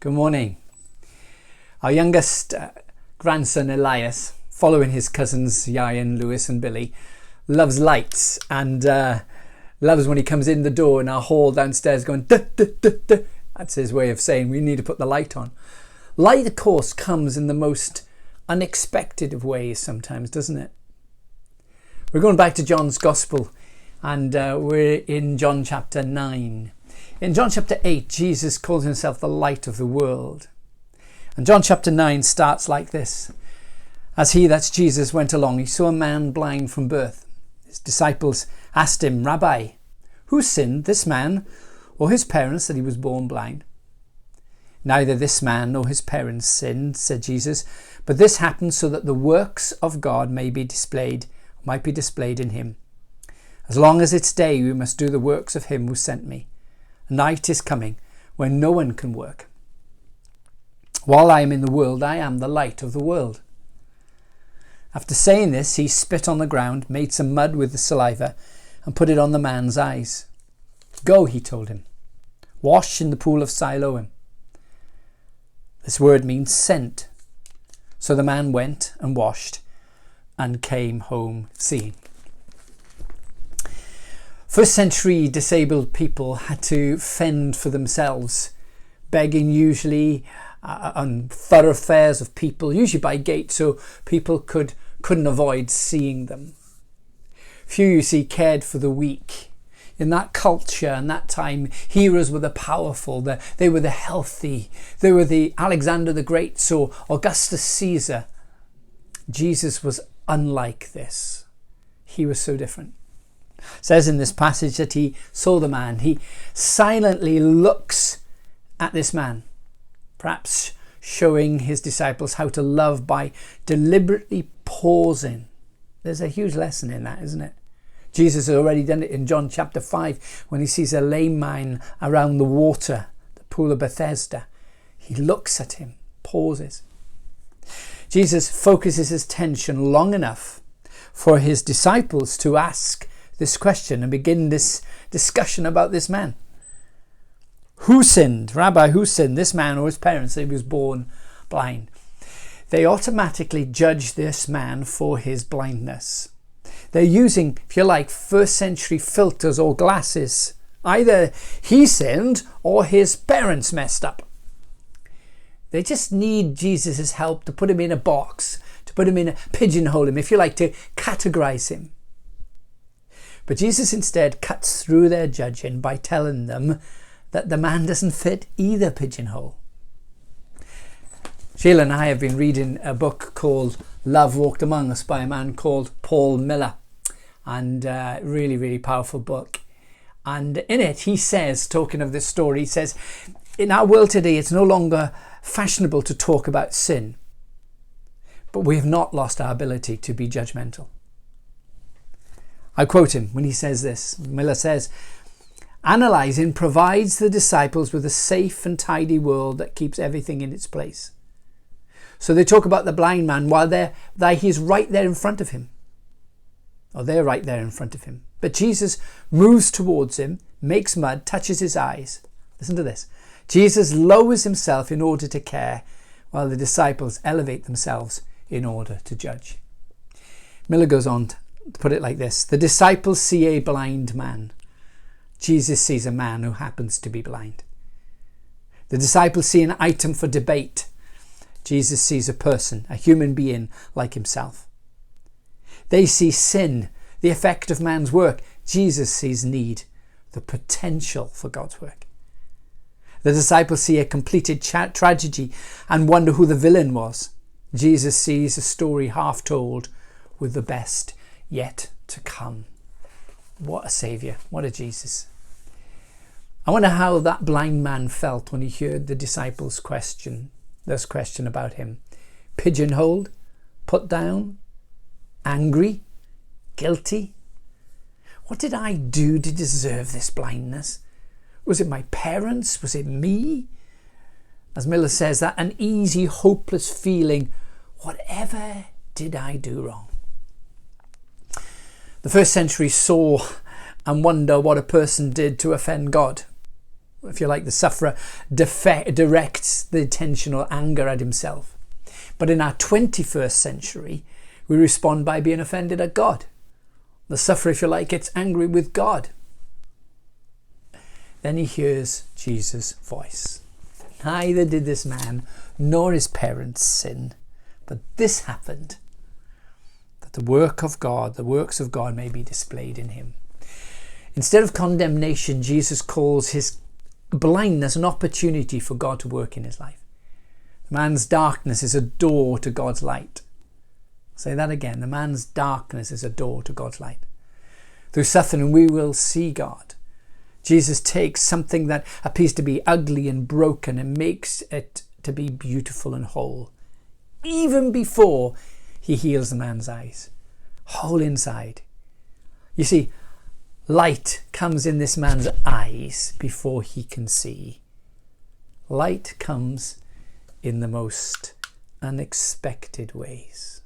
Good morning. Our youngest grandson Elias, following his cousins Ian, Lewis and Billy, loves lights and loves when he comes in the door in our hall downstairs going duh, duh, duh, duh. That's his way of saying we need to put the light on. Light, of course, comes in the most unexpected of ways sometimes, doesn't it? We're going back to John's Gospel and we're in John chapter 9. In John chapter 8, Jesus calls himself the light of the world. And John chapter 9 starts like this. As he, that's Jesus, went along, he saw a man blind from birth. His disciples asked him, Rabbi, who sinned, this man or his parents, that he was born blind? Neither this man nor his parents sinned, said Jesus, but this happened so that the works of God might be displayed in him. As long as it's day, we must do the works of him who sent me. Night is coming when no one can work. While I am in the world, I am the light of the world. After saying this, he spit on the ground, made some mud with the saliva, and put it on the man's eyes. Go, he told him. Wash in the pool of Siloam. This word means sent. So the man went and washed and came home seeing. First century disabled people had to fend for themselves, begging usually on thoroughfares of people, usually by gate, so people couldn't avoid seeing them. Few, you see, cared for the weak. In that culture and that time, heroes were the powerful, they were the healthy, they were the Alexander the Great, so Augustus Caesar. Jesus was unlike this. He was so different. It says in this passage that he saw the man. He silently looks at this man, perhaps showing his disciples how to love by deliberately pausing. There's a huge lesson in that, isn't it? Jesus has already done it in John chapter 5 when he sees a lame man around the water, the pool of Bethesda. He looks at him, pauses. Jesus focuses his attention long enough for his disciples to ask this question and begin this discussion about this man. Who sinned? Rabbi, who sinned? This man or his parents that he was born blind? They automatically judge this man for his blindness. They're using, if you like, first century filters or glasses. Either he sinned or his parents messed up. They just need Jesus' help to put him in a box, to put him in a pigeonhole him, if you like, to categorize him. But Jesus instead cuts through their judging by telling them that the man doesn't fit either pigeonhole. Sheila and I have been reading a book called Love Walked Among Us by a man called Paul Miller. And really, really powerful book. And in it, he says, talking of this story, he says, in our world today, it's no longer fashionable to talk about sin. But we have not lost our ability to be judgmental. I quote him when he says this. Miller says, analysing provides the disciples with a safe and tidy world that keeps everything in its place. So they talk about the blind man while he's right there in front of him. Or they're right there in front of him. But Jesus moves towards him, makes mud, touches his eyes. Listen to this. Jesus lowers himself in order to care, while the disciples elevate themselves in order to judge. Miller goes on to put it like this. The disciples see a blind man. Jesus sees a man who happens to be blind. The disciples see an item for debate. Jesus sees a person, a human being like himself. They see sin, the effect of man's work. Jesus sees need, the potential for God's work. The disciples see a completed tragedy and wonder who the villain was. Jesus sees a story half told with the best yet to come. What a saviour. What a Jesus. I wonder how that blind man felt when he heard the disciples' question about him. Pigeonholed, put down, angry, guilty. What did I do to deserve this blindness? Was it my parents? Was it me? As Miller says, that uneasy, hopeless feeling. Whatever did I do wrong? The first century saw and wonder what a person did to offend God. if you like, the sufferer directs the attention or anger at himself. But in our 21st century, we respond by being offended at God. The sufferer, if you like, gets angry with God. Then he hears Jesus' voice. Neither did this man nor his parents sin, but this happened, that the works of God may be displayed in him. Instead of condemnation, Jesus calls his blindness an opportunity for God to work in his life. The man's darkness is a door to God's light. Say that again. The man's darkness is a door to God's light. Through suffering, we will see God. Jesus takes something that appears to be ugly and broken and makes it to be beautiful and whole, even before he heals the man's eyes. Whole inside. You see, light comes in this man's eyes before he can see. Light comes in the most unexpected ways.